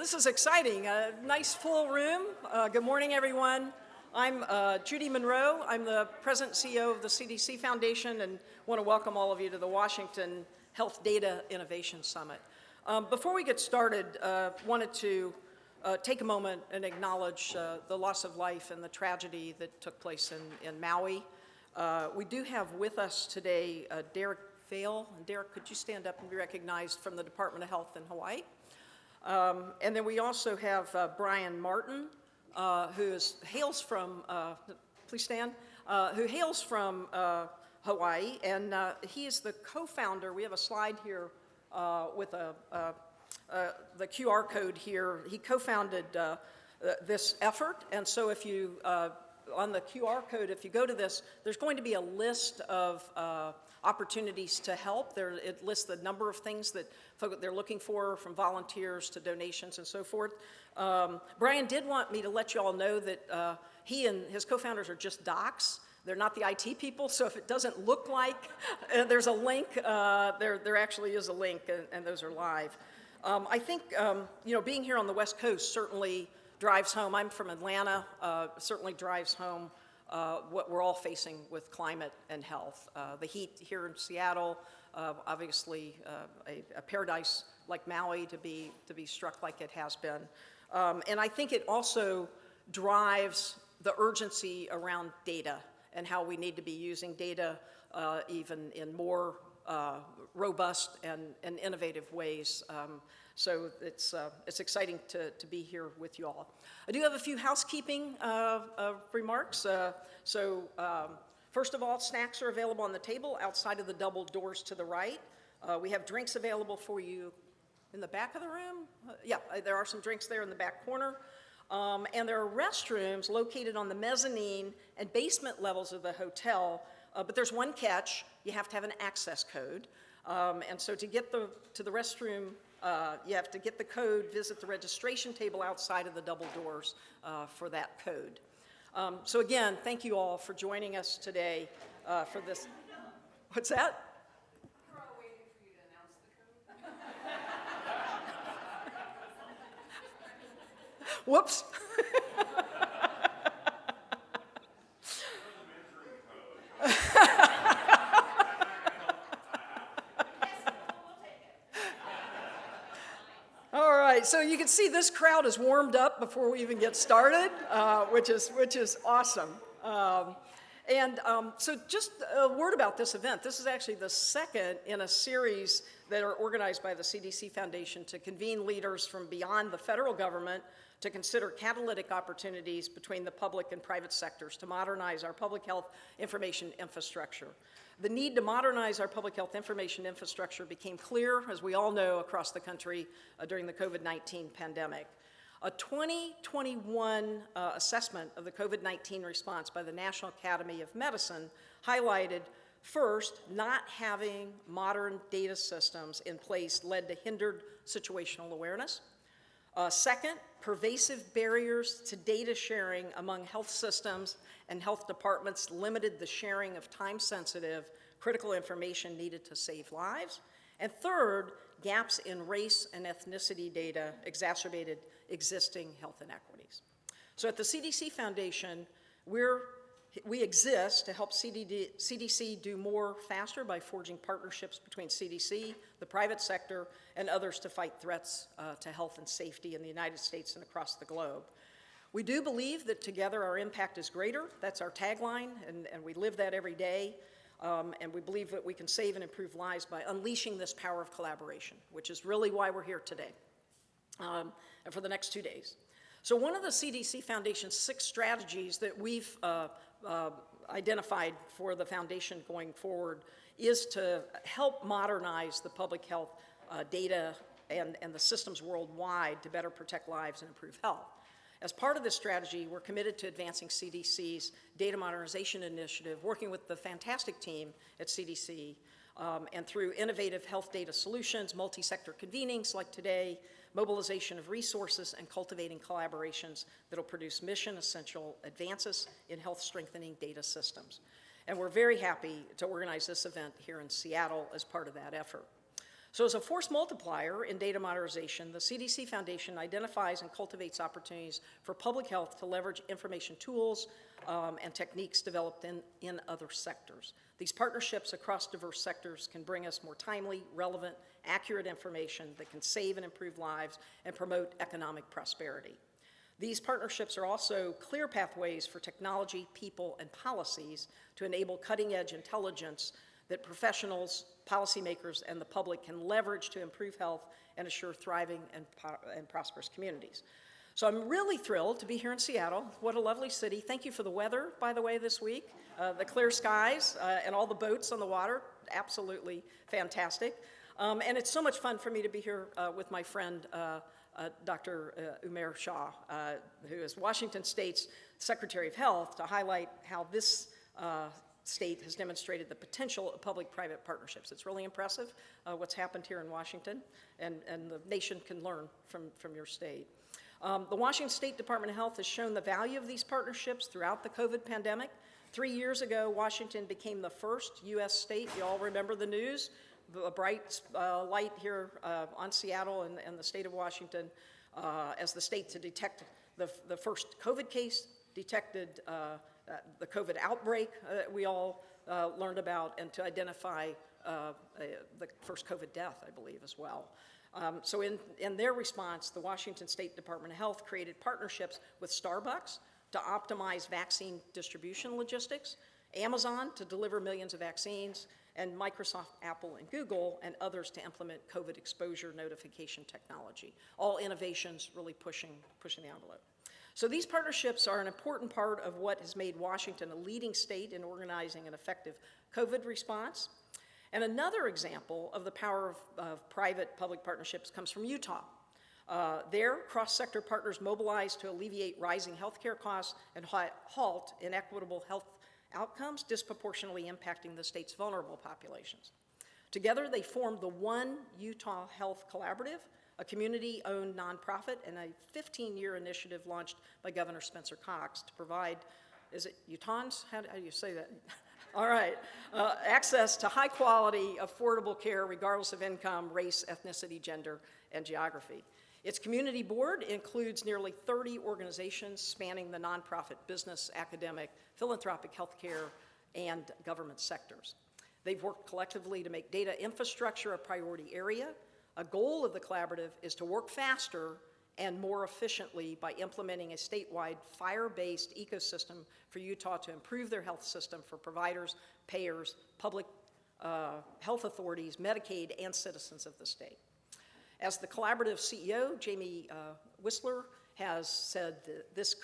This is exciting. A nice full room. Good morning, everyone. I'm Judy Monroe. I'm the President and CEO of the CDC Foundation and want to welcome all of you to the Washington Health Data Innovation Summit. Before we get started, wanted to take a moment and acknowledge the loss of life and the tragedy that took place in Maui. We do have with us today Derek Vale. And Derek, could you stand up and be recognized from the Department of Health in Hawaii? And then we also have Brian Martin, who hails from, please stand, who hails from Hawaii, and he is the co-founder. We have a slide here with the QR code here. He co-founded this effort, and so if you, on the QR code, if you go to this, there's going to be a list of opportunities to help. It lists the number of things that they're looking for, from volunteers to donations and so forth. Brian did want me to let you all know that he and his co-founders are just docs. They're not the IT people, so if it doesn't look like there's a link, there actually is a link, and those are live. I think being here on the West Coast certainly drives home. I'm from Atlanta, certainly drives home what we're all facing with climate and health. The heat here in Seattle, obviously a paradise like Maui to be struck like it has been. And I think it also drives the urgency around data and how we need to be using data even in more robust and innovative ways. So it's exciting to be here with you all. I do have a few housekeeping remarks. First of all, snacks are available on the table outside of the double doors to the right. We have drinks available for you in the back of the room. There are some drinks there in the back corner. And there are restrooms located on the mezzanine and basement levels of the hotel, but there's one catch: you have to have an access code. And so to get to the restroom, you have to get the code, visit the registration table outside of the double doors for that code. So again, thank you all for joining us today for this. What's that? We're all waiting for you to announce the code. Whoops. So you can see this crowd is warmed up before we even get started, which is awesome. So just a word about this event. This is actually the second in a series that are organized by the CDC Foundation to convene leaders from beyond the federal government to consider catalytic opportunities between the public and private sectors to modernize our public health information infrastructure. The need to modernize our public health information infrastructure became clear, as we all know, across the country during the COVID-19 pandemic. A 2021 assessment of the COVID-19 response by the National Academy of Medicine highlighted, first, not having modern data systems in place led to hindered situational awareness. Second, pervasive barriers to data sharing among health systems and health departments limited the sharing of time-sensitive, critical information needed to save lives. And third, gaps in race and ethnicity data exacerbated existing health inequities. So at the CDC Foundation, we exist to help CDC do more faster by forging partnerships between CDC, the private sector, and others to fight threats to health and safety in the United States and across the globe. We do believe that together our impact is greater. That's our tagline, and we live that every day. And we believe that we can save and improve lives by unleashing this power of collaboration, which is really why we're here today and for the next 2 days. So one of the CDC Foundation's 6 strategies that we've identified for the foundation going forward is to help modernize the public health data and the systems worldwide to better protect lives and improve health. As part of this strategy, we're committed to advancing CDC's data modernization initiative, working with the fantastic team at CDC, and through innovative health data solutions, multi-sector convenings like today, mobilization of resources, and cultivating collaborations that will produce mission-essential advances in health-strengthening data systems. And we're very happy to organize this event here in Seattle as part of that effort. So as a force multiplier in data modernization, the CDC Foundation identifies and cultivates opportunities for public health to leverage information tools and techniques developed in other sectors. These partnerships across diverse sectors can bring us more timely, relevant, accurate information that can save and improve lives and promote economic prosperity. These partnerships are also clear pathways for technology, people, and policies to enable cutting-edge intelligence that professionals, policymakers, and the public can leverage to improve health and assure thriving and prosperous communities. So I'm really thrilled to be here in Seattle. What a lovely city. Thank you for the weather, by the way, this week. The clear skies and all the boats on the water, absolutely fantastic. And it's so much fun for me to be here with my friend, Dr. Umair Shah, who is Washington State's Secretary of Health, to highlight how this state has demonstrated the potential of public-private partnerships. It's really impressive what's happened here in Washington, and the nation can learn from your state. The Washington State Department of Health has shown the value of these partnerships throughout the COVID pandemic. 3 years ago, Washington became the first U.S. state, you all remember the news, a bright light here on Seattle and the state of Washington as the state to detect the first COVID case, detected the COVID outbreak that we all learned about, and to identify the first COVID death, I believe, as well. So in their response, the Washington State Department of Health created partnerships with Starbucks to optimize vaccine distribution logistics, Amazon to deliver millions of vaccines, and Microsoft, Apple, and Google, and others to implement COVID exposure notification technology. All innovations really pushing the envelope. So these partnerships are an important part of what has made Washington a leading state in organizing an effective COVID response. And another example of the power of private-public partnerships comes from Utah. There, cross-sector partners mobilized to alleviate rising healthcare costs and halt inequitable health outcomes disproportionately impacting the state's vulnerable populations. Together, they formed the One Utah Health Collaborative, a community-owned nonprofit and a 15-year initiative launched by Governor Spencer Cox to provide, is it Utahns? How do you say that? All right, access to high-quality, affordable care regardless of income, race, ethnicity, gender, and geography. Its community board includes nearly 30 organizations spanning the nonprofit, business, academic, philanthropic, healthcare, and government sectors. They've worked collectively to make data infrastructure a priority area. A goal of the collaborative is to work faster and more efficiently by implementing a statewide FHIR-based ecosystem for Utah to improve their health system for providers, payers, public health authorities, Medicaid, and citizens of the state. As the collaborative CEO, Jamie Whistler, has said that this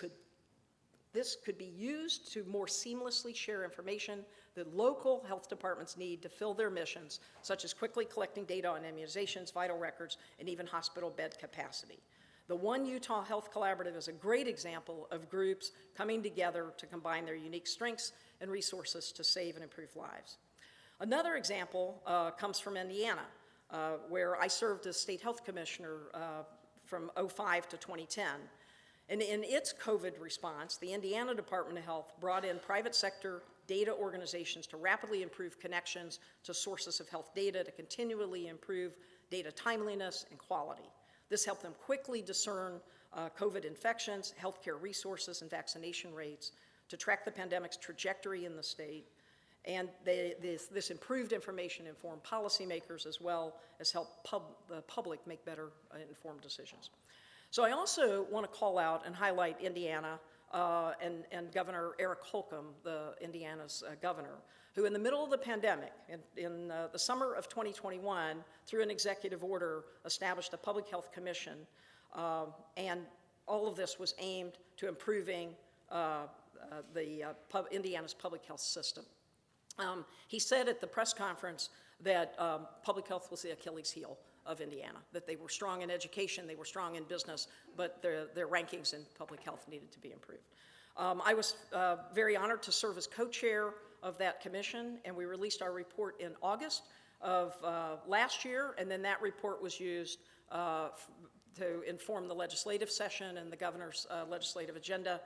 could be used to more seamlessly share information that local health departments need to fill their missions, such as quickly collecting data on immunizations, vital records, and even hospital bed capacity. The One Utah Health Collaborative is a great example of groups coming together to combine their unique strengths and resources to save and improve lives. Another example comes from Indiana, where I served as state health commissioner from 2005 to 2010. And in its COVID response, the Indiana Department of Health brought in private sector data organizations to rapidly improve connections to sources of health data to continually improve data timeliness and quality. This helped them quickly discern COVID infections, healthcare resources, and vaccination rates to track the pandemic's trajectory in the state. And this improved information informed policymakers as well as help the public make better informed decisions. So I also want to call out and highlight Indiana and Governor Eric Holcomb, Indiana's governor, who in the middle of the pandemic, in the summer of 2021, through an executive order, established a public health commission, and all of this was aimed to improving Indiana's public health system. He said at the press conference that public health was the Achilles heel of Indiana, that they were strong in education, they were strong in business, but their rankings in public health needed to be improved. I was very honored to serve as co-chair of that commission, and we released our report in August of last year, and then that report was used to inform the legislative session and the governor's legislative agenda.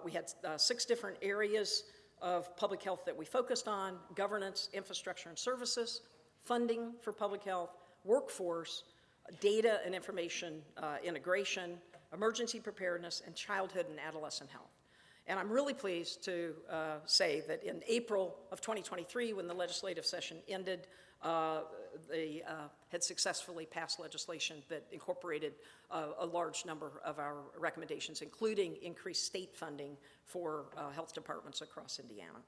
We had 6 different areas of public health that we focused on: governance, infrastructure and services, funding for public health, workforce, data and information integration, emergency preparedness, and childhood and adolescent health. And I'm really pleased to say that in April of 2023, when the legislative session ended, they had successfully passed legislation that incorporated a large number of our recommendations, including increased state funding for health departments across Indiana.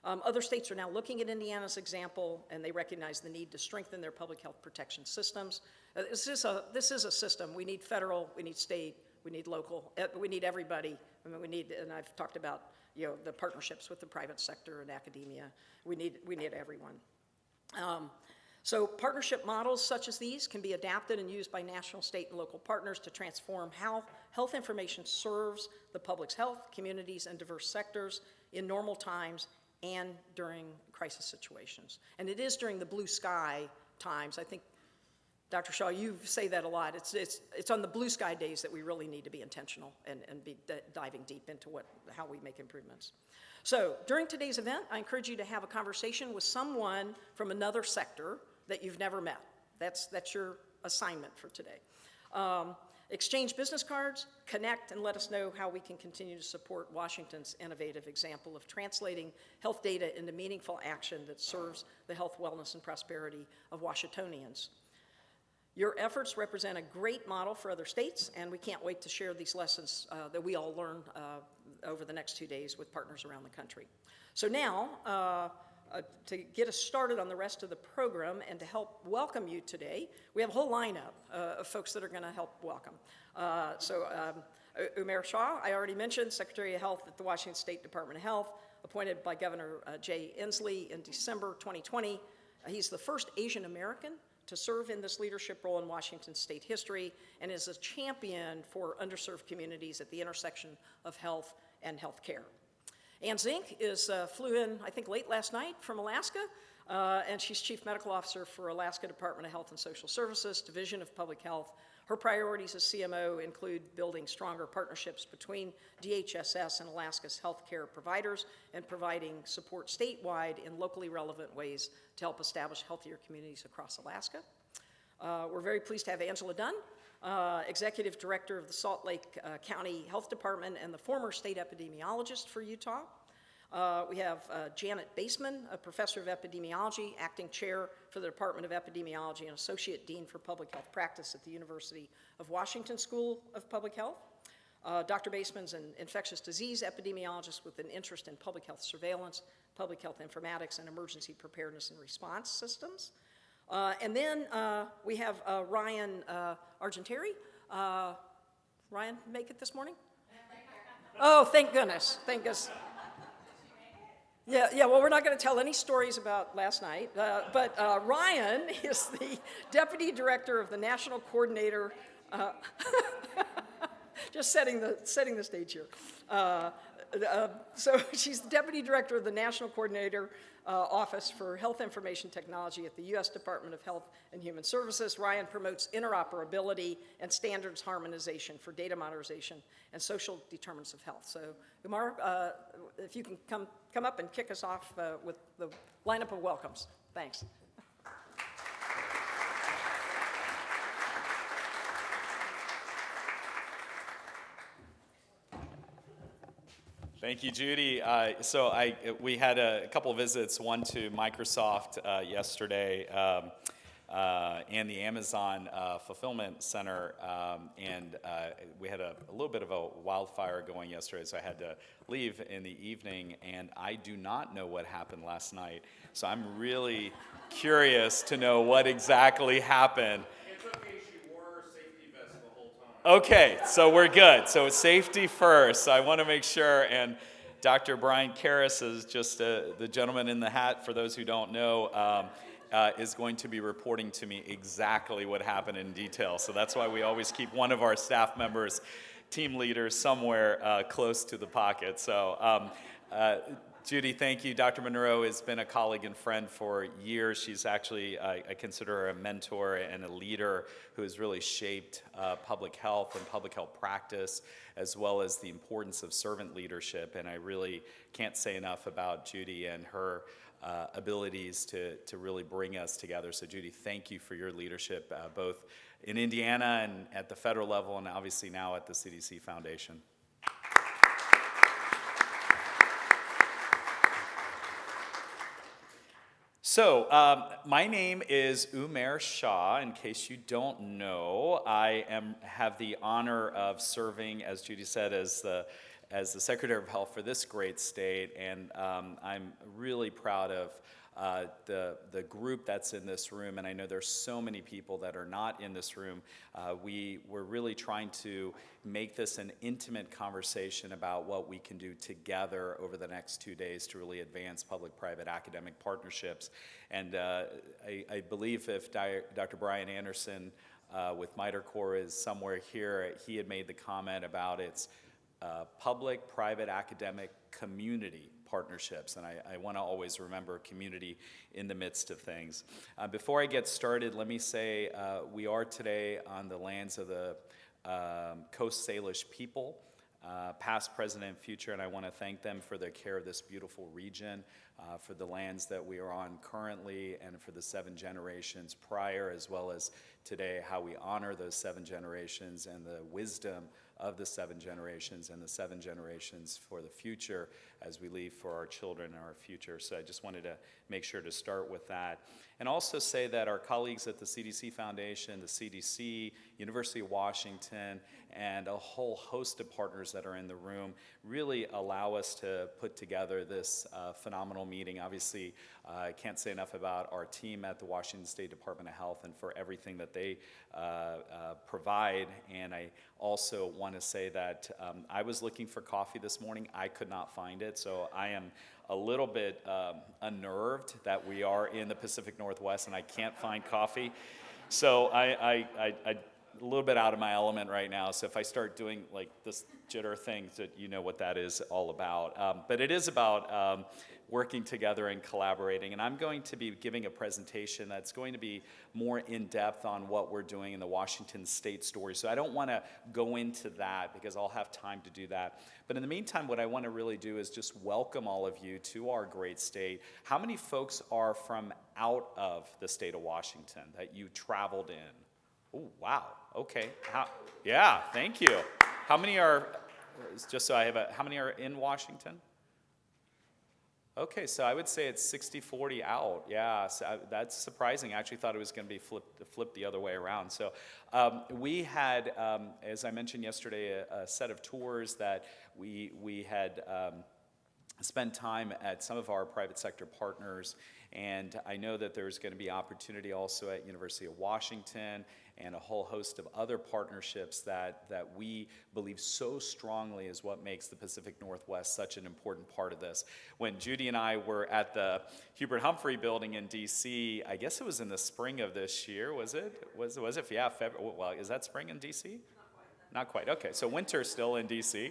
Other states are now looking at Indiana's example, and they recognize the need to strengthen their public health protection systems. This is a system. We need federal, we need state, we need local, we need everybody. I mean, we need, and I've talked about, the partnerships with the private sector and academia. We need everyone. So partnership models such as these can be adapted and used by national, state, and local partners to transform how health information serves the public's health, communities, and diverse sectors in normal times and during crisis situations. And it is during the blue sky times. I think, Dr. Shaw, you say that a lot. It's on the blue sky days that we really need to be intentional and be diving deep into how we make improvements. So during today's event, I encourage you to have a conversation with someone from another sector that you've never met. That's your assignment for today. Exchange business cards, connect, and let us know how we can continue to support Washington's innovative example of translating health data into meaningful action that serves the health, wellness, and prosperity of Washingtonians. Your efforts represent a great model for other states, and we can't wait to share these lessons that we all learn over the next 2 days with partners around the country. So now, to get us started on the rest of the program and to help welcome you today, we have a whole lineup of folks that are going to help welcome. Umair Shah, I already mentioned, Secretary of Health at the Washington State Department of Health, appointed by Governor Jay Inslee in December 2020. He's the first Asian American to serve in this leadership role in Washington state history and is a champion for underserved communities at the intersection of health and healthcare. Ann Zink flew in, I think, late last night from Alaska, and she's Chief Medical Officer for Alaska Department of Health and Social Services, Division of Public Health. Her priorities as CMO include building stronger partnerships between DHSS and Alaska's healthcare providers and providing support statewide in locally relevant ways to help establish healthier communities across Alaska. We're very pleased to have Angela Dunn, Executive Director of the Salt Lake County Health Department and the former state epidemiologist for Utah. We have Janet Baseman, a professor of epidemiology, acting chair for the Department of Epidemiology and associate dean for public health practice at the University of Washington School of Public Health. Dr. Baseman's an infectious disease epidemiologist with an interest in public health surveillance, public health informatics, and emergency preparedness and response systems. And then we have Ryan Argentieri. Ryan, make it this morning? Oh, thank goodness. Thank goodness. Yeah, well, we're not going to tell any stories about last night, but Ryan is the Deputy Director of the National Coordinator, just setting the stage here. So she's the Deputy Director of the National Coordinator Office for Health Information Technology at the U.S. Department of Health and Human Services. Ryan promotes interoperability and standards harmonization for data modernization and social determinants of health. So, Umar, if you can come up and kick us off with the lineup of welcomes. Thanks. Thank you, Judy. We had a couple of visits, one to Microsoft yesterday and the Amazon Fulfillment Center, and we had a little bit of a wildfire going yesterday, so I had to leave in the evening, and I do not know what happened last night, so I'm really curious to know what exactly happened. Okay, so we're good. So safety first. I want to make sure, and Dr. Brian Karras is just the gentleman in the hat, for those who don't know, is going to be reporting to me exactly what happened in detail. So that's why we always keep one of our staff members, team leaders, somewhere close to the pocket. So Judy, thank you. Dr. Monroe has been a colleague and friend for years. She's actually, I consider her a mentor and a leader who has really shaped public health and public health practice, as well as the importance of servant leadership. And I really can't say enough about Judy and her abilities to really bring us together. So Judy, thank you for your leadership, both in Indiana and at the federal level, and obviously now at the CDC Foundation. So, my name is Umair Shah. In case you don't know, I have the honor of serving, as Judy said, as the Secretary of Health for this great state, and I'm really proud of the group that's in this room, and I know there's so many people that are not in this room. We're really trying to make this an intimate conversation about what we can do together over the next 2 days to really advance public-private academic partnerships. And I believe if Dr. Brian Anderson with MITRE Corps is somewhere here, he had made the comment about its public-private academic community partnerships, and I want to always remember community in the midst of things. Before I get started, let me say we are today on the lands of the Coast Salish people, past, present, and future, and I want to thank them for their care of this beautiful region, for the lands that we are on currently, and for the 7 generations prior, as well as today, how we honor those 7 generations and the wisdom of the 7 generations and the 7 generations for the future as we leave for our children and our future. So I just wanted to make sure to start with that. And also say that our colleagues at the CDC Foundation, the CDC, University of Washington, and a whole host of partners that are in the room really allow us to put together this phenomenal meeting. Obviously, I can't say enough about our team at the Washington State Department of Health and for everything that they provide. And I also want to say that I was looking for coffee this morning. I could not find it, so I am a little bit unnerved that we are in the Pacific Northwest and I can't find coffee. So I a little bit out of my element right now, so if I start doing like this jitter thing, that you know what that is all about. But it is about working together and collaborating, and I'm going to be giving a presentation that's going to be more in-depth on what we're doing in the Washington State story. So I don't want to go into that because I'll have time to do that. But in the meantime, what I want to really do is just welcome all of you to our great state. How many folks are from out of the state of Washington that you traveled in? Oh, wow. Okay. Yeah, thank you. How many are, just so I have how many are in Washington? Okay, so I would say it's 60-40 out. Yeah, so that's surprising. I actually thought it was going to be flipped the other way around. So we had, as I mentioned yesterday, a set of tours that we had spent time at some of our private sector partners, and I know that there's going to be opportunity also at University of Washington and a whole host of other partnerships that we believe so strongly is what makes the Pacific Northwest such an important part of this. When Judy and I were at the Hubert Humphrey building in DC, I guess it was in the spring of this year, was it? Was it? Yeah, February. Well, is that spring in DC? Not quite. Okay, so winter still in DC.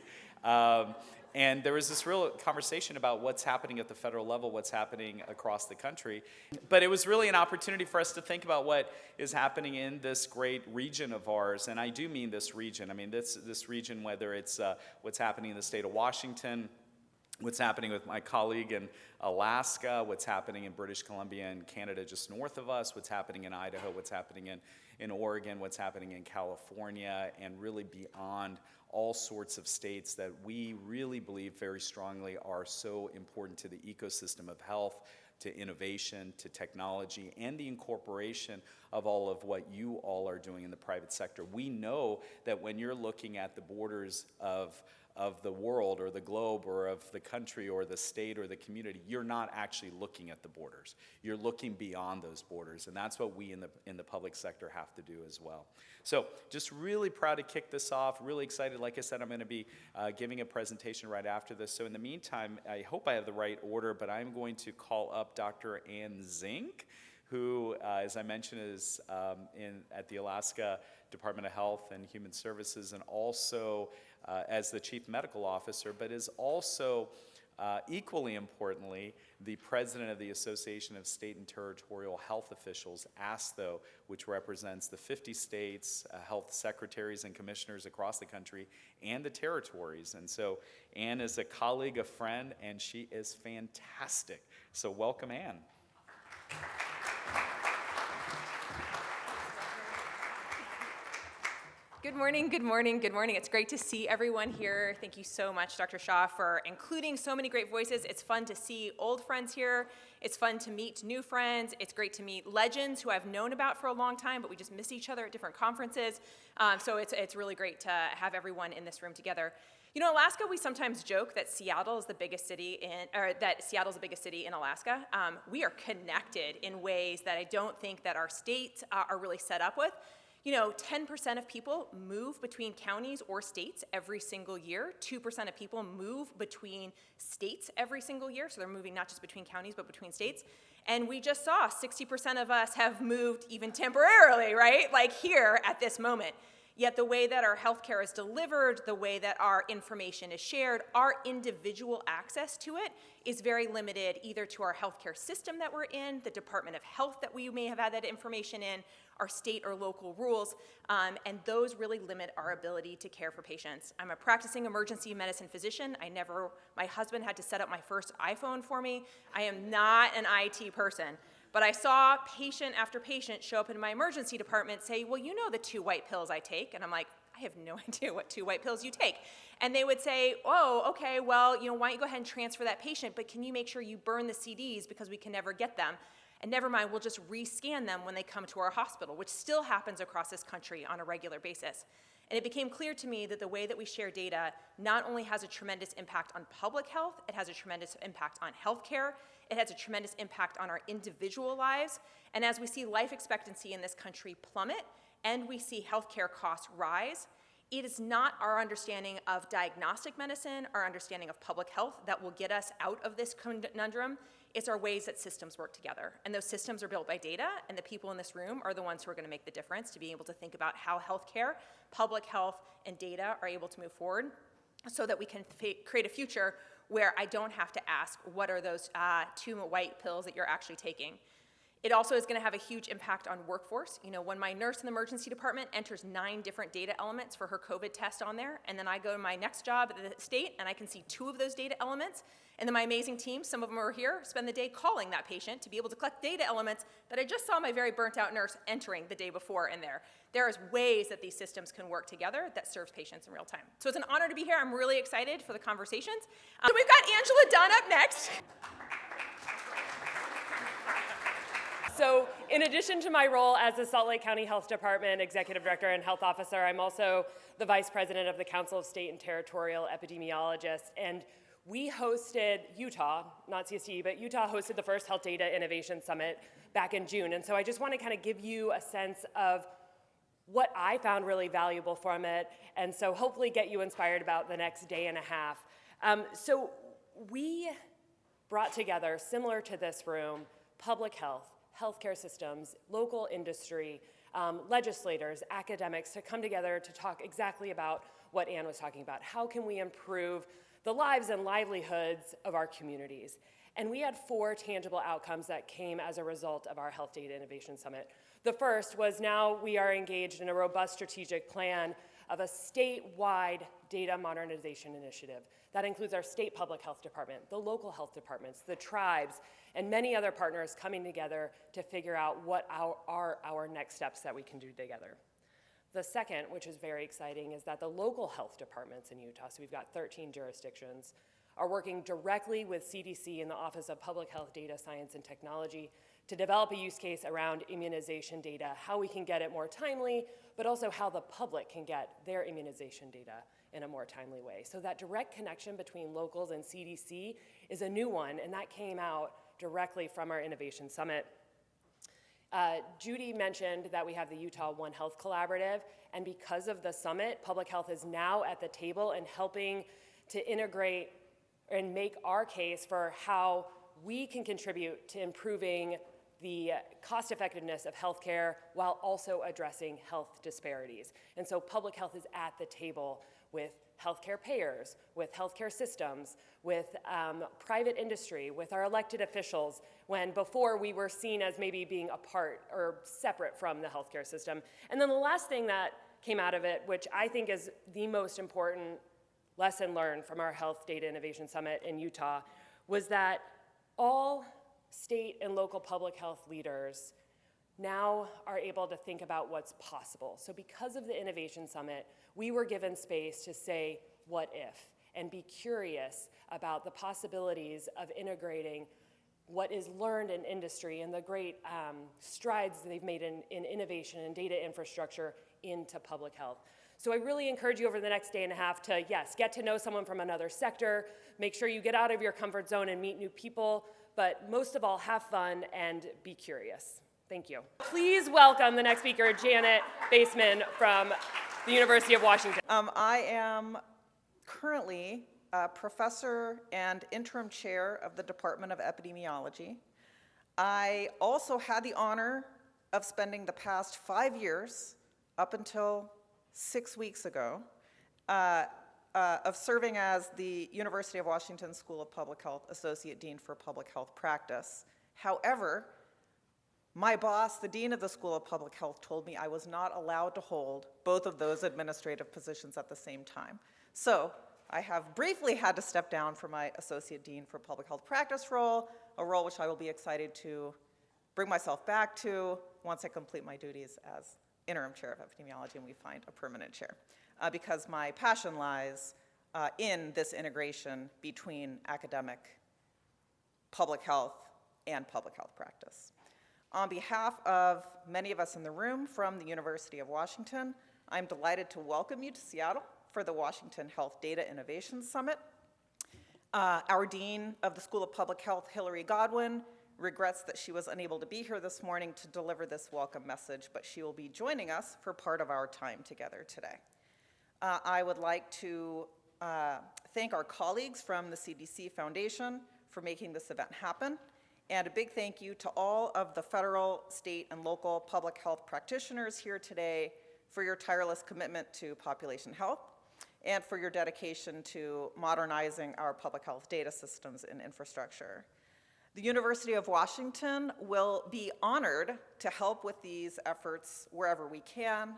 And there was this real conversation about what's happening at the federal level, what's happening across the country. But it was really an opportunity for us to think about what is happening in this great region of ours. And I do mean this region. I mean this region, whether it's what's happening in the state of Washington, what's happening with my colleague in Alaska, what's happening in British Columbia and Canada just north of us, what's happening in Idaho, what's happening in Oregon, what's happening in California, and really beyond all sorts of states that we really believe very strongly are so important to the ecosystem of health, to innovation, to technology, and the incorporation of all of what you all are doing in the private sector. We know that when you're looking at the borders of the world or the globe or of the country or the state or the community, you're not actually looking at the borders. You're looking beyond those borders, and that's what we in the public sector have to do as well. So just really proud to kick this off, really excited. Like I said, I'm going to be giving a presentation right after this. So in the meantime, I hope I have the right order, but I'm going to call up Dr. Ann Zink, who, as I mentioned, is at the Alaska Department of Health and Human Services, and also as the Chief Medical Officer, but is also Equally importantly, the president of the Association of State and Territorial Health Officials, ASTHO, which represents the 50 states, health secretaries and commissioners across the country, and the territories. And so Ann is a colleague, a friend, and she is fantastic. So welcome, Ann. Good morning, good morning, good morning. It's great to see everyone here. Thank you so much, Dr. Shaw, for including so many great voices. It's fun to see old friends here. It's fun to meet new friends. It's great to meet legends who I've known about for a long time, but we just miss each other at different conferences. So it's really great to have everyone in this room together. You know, Alaska, we sometimes joke that Seattle is the biggest city Seattle's the biggest city in Alaska. We are connected in ways that I don't think that our states are really set up with. You know, 10% of people move between counties or states every single year. 2% of people move between states every single year. So they're moving not just between counties, but between states. And we just saw 60% of us have moved even temporarily, right? Like here at this moment. Yet the way that our healthcare is delivered, the way that our information is shared, our individual access to it is very limited either to our healthcare system that we're in, the Department of Health that we may have had that information in, our state or local rules, and those really limit our ability to care for patients. I'm a practicing emergency medicine physician. My husband had to set up my first iPhone for me. I am not an IT person. But I saw patient after patient show up in my emergency department say, well, you know the 2 white pills I take. And I'm like, I have no idea what 2 white pills you take. And they would say, oh, okay, well, you know, why don't you go ahead and transfer that patient, but can you make sure you burn the CDs because we can never get them? And never mind, we'll just rescan them when they come to our hospital, which still happens across this country on a regular basis. And it became clear to me that the way that we share data not only has a tremendous impact on public health, it has a tremendous impact on healthcare, it has a tremendous impact on our individual lives. And as we see life expectancy in this country plummet and we see healthcare costs rise, it is not our understanding of diagnostic medicine, our understanding of public health that will get us out of this conundrum. It's our ways that systems work together. And those systems are built by data, and the people in this room are the ones who are going to make the difference to be able to think about how healthcare, public health, and data are able to move forward so that we can create a future where I don't have to ask, what are those 2 white pills that you're actually taking? It also is going to have a huge impact on workforce. You know, when my nurse in the emergency department enters 9 different data elements for her COVID test on there, and then I go to my next job at the state and I can see 2 of those data elements, and then my amazing team, some of them are here, spend the day calling that patient to be able to collect data elements that I just saw my very burnt out nurse entering the day before in there. There is ways that these systems can work together that serves patients in real time. So it's an honor to be here. I'm really excited for the conversations. So we've got Angela Dunn up next. So in addition to my role as the Salt Lake County Health Department Executive Director and Health Officer, I'm also the Vice President of the Council of State and Territorial Epidemiologists. And we hosted Utah, not CST, but Utah hosted the first Health Data Innovation Summit back in June. And so I just want to kind of give you a sense of what I found really valuable from it, and so hopefully get you inspired about the next day and a half. So we brought together, similar to this room, public health, healthcare systems, local industry, legislators, academics to come together to talk exactly about what Ann was talking about. How can we improve the lives and livelihoods of our communities? And we had 4 tangible outcomes that came as a result of our Health Data Innovation Summit. The first was now we are engaged in a robust strategic plan of a statewide data modernization initiative. That includes our state public health department, the local health departments, the tribes, and many other partners coming together to figure out what are our next steps that we can do together. The second, which is very exciting, is that the local health departments in Utah, so we've got 13 jurisdictions, are working directly with CDC and the Office of Public Health Data Science and Technology to develop a use case around immunization data, how we can get it more timely, but also how the public can get their immunization data in a more timely way. So that direct connection between locals and CDC is a new one, and that came out directly from our Innovation Summit. Judy mentioned that we have the Utah One Health Collaborative, and because of the summit, public health is now at the table and helping to integrate and make our case for how we can contribute to improving the cost effectiveness of healthcare while also addressing health disparities. And so public health is at the table with healthcare payers, with healthcare systems, with private industry, with our elected officials, when before we were seen as maybe being apart or separate from the healthcare system. And then the last thing that came out of it, which I think is the most important lesson learned from our Health Data Innovation Summit in Utah, was that all state and local public health leaders now are able to think about what's possible. So because of the Innovation Summit, we were given space to say, what if? And be curious about the possibilities of integrating what is learned in industry and the great strides that they've made in innovation and data infrastructure into public health. So I really encourage you over the next day and a half to, yes, get to know someone from another sector, make sure you get out of your comfort zone and meet new people, but most of all, have fun and be curious. Thank you. Please welcome the next speaker, Janet Baseman from the University of Washington. I am currently a professor and interim chair of the Department of Epidemiology. I also had the honor of spending the past 5 years, up until 6 weeks ago, of serving as the University of Washington School of Public Health Associate Dean for Public Health Practice. However, my boss, the Dean of the School of Public Health, told me I was not allowed to hold both of those administrative positions at the same time. So I have briefly had to step down from my Associate Dean for Public Health Practice role, a role which I will be excited to bring myself back to once I complete my duties as interim chair of epidemiology and we find a permanent chair, because my passion lies in this integration between academic, public health, and public health practice. On behalf of many of us in the room from the University of Washington, I'm delighted to welcome you to Seattle for the Washington Health Data Innovation Summit. Our Dean of the School of Public Health, Hillary Godwin, regrets that she was unable to be here this morning to deliver this welcome message, but she will be joining us for part of our time together today. I would like to thank our colleagues from the CDC Foundation for making this event happen, and a big thank you to all of the federal, state, and local public health practitioners here today for your tireless commitment to population health and for your dedication to modernizing our public health data systems and infrastructure. The University of Washington will be honored to help with these efforts wherever we can,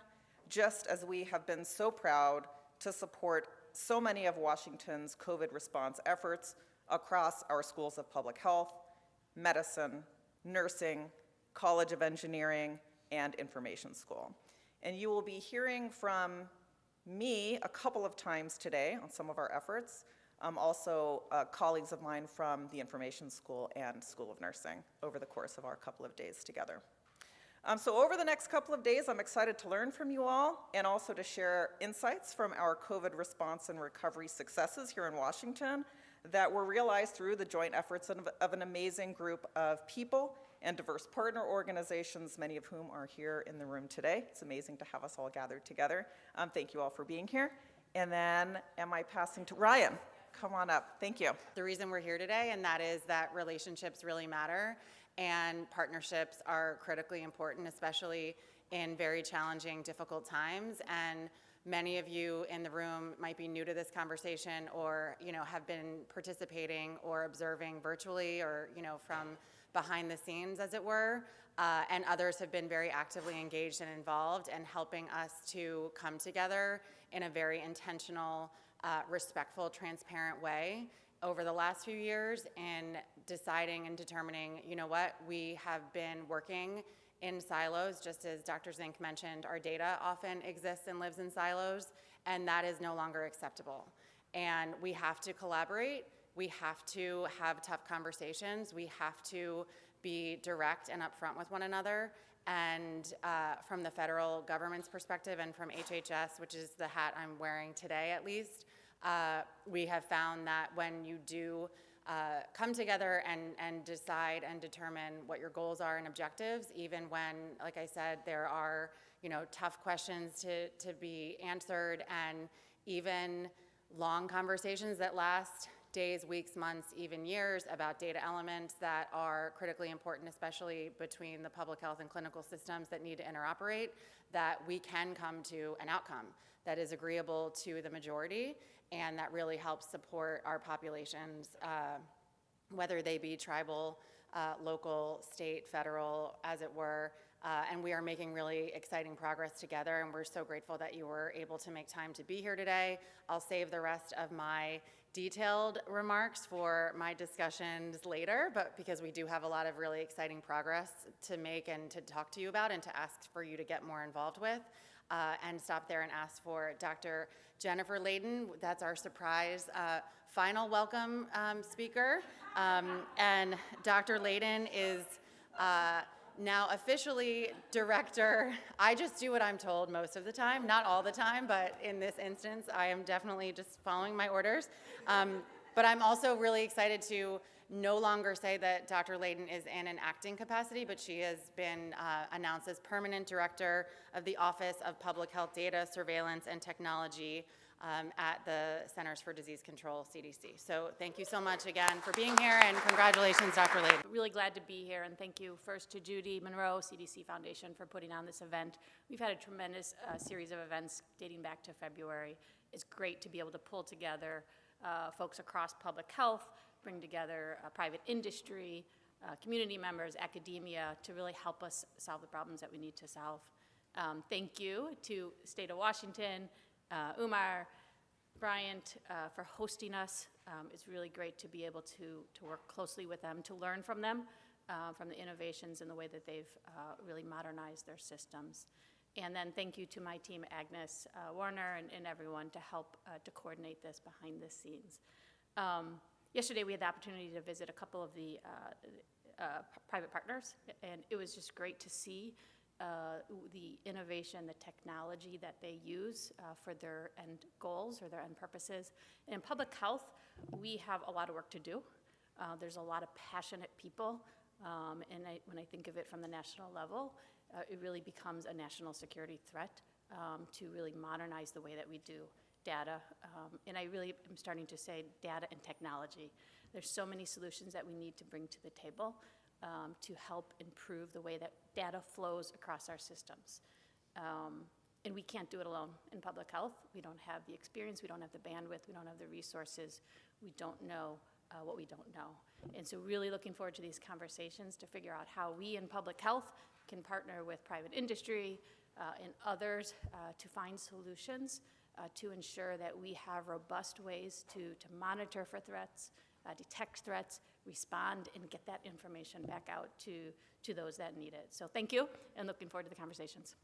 just as we have been so proud to support so many of Washington's COVID response efforts across our schools of public health, medicine, nursing, College of Engineering, and Information School. And you will be hearing from me a couple of times today on some of our efforts, also colleagues of mine from the Information School and School of Nursing over the course of our couple of days together. So over the next couple of days, I'm excited to learn from you all and also to share insights from our COVID response and recovery successes here in Washington that were realized through the joint efforts of an amazing group of people and diverse partner organizations, many of whom are here in the room today. It's amazing to have us all gathered together. Thank you all for being here. And then am I passing to Ryan? Come on up. Thank you. The reason we're here today, and that is that relationships really matter and partnerships are critically important, especially in very challenging, difficult times. And many of you in the room might be new to this conversation or, have been participating or observing virtually or, from behind the scenes, as it were. And others have been very actively engaged and involved and helping us to come together in a very intentional, respectful, transparent way over the last few years in deciding and determining, we have been working in silos, just as Dr. Zink mentioned, our data often exists and lives in silos, and that is no longer acceptable. And we have to collaborate, we have to have tough conversations, we have to be direct and upfront with one another, and from the federal government's perspective and from HHS, which is the hat I'm wearing today at least, we have found that when you do come together and decide and determine what your goals are and objectives, even when, like I said, there are tough questions to be answered and even long conversations that last days, weeks, months, even years about data elements that are critically important, especially between the public health and clinical systems that need to interoperate, that we can come to an outcome that is agreeable to the majority and that really helps support our populations, whether they be tribal, local, state, federal, as it were. And we are making really exciting progress together, and we're so grateful that you were able to make time to be here today. I'll save the rest of my detailed remarks for my discussions later, but because we do have a lot of really exciting progress to make and to talk to you about and to ask for you to get more involved with. And stop there and ask for Dr. Jennifer Layden. That's our surprise final welcome speaker. And Dr. Layden is now officially director. I just do what I'm told most of the time, not all the time, but in this instance, I am definitely just following my orders. But I'm also really excited to no longer say that Dr. Layden is in an acting capacity, but she has been announced as permanent director of the Office of Public Health Data, Surveillance, and Technology at the Centers for Disease Control, CDC. So thank you so much again for being here, and congratulations, Dr. Layden. Really glad to be here, and thank you first to Judy Monroe, CDC Foundation, for putting on this event. We've had a tremendous series of events dating back to February. It's great to be able to pull together folks across public health, bring together private industry, community members, academia, to really help us solve the problems that we need to solve. Thank you to the state of Washington, Umar, Bryant, for hosting us. It's really great to be able to work closely with them, to learn from them, from the innovations and the way that they've really modernized their systems. And then thank you to my team, Agnes Warner, and everyone to help to coordinate this behind the scenes. Yesterday, we had the opportunity to visit a couple of the private partners, and it was just great to see the innovation, the technology that they use for their end goals or their end purposes. In public health, we have a lot of work to do. There's a lot of passionate people, and when I think of it from the national level, it really becomes a national security threat to really modernize the way that we do data, and I really am starting to say data and technology. There's so many solutions that we need to bring to the table to help improve the way that data flows across our systems. And we can't do it alone in public health. We don't have the experience, we don't have the bandwidth, we don't have the resources, we don't know what we don't know. And so really looking forward to these conversations to figure out how we in public health can partner with private industry and others to find solutions to ensure that we have robust ways to monitor for threats, detect threats, respond, and get that information back out to those that need it. So thank you, and looking forward to the conversations.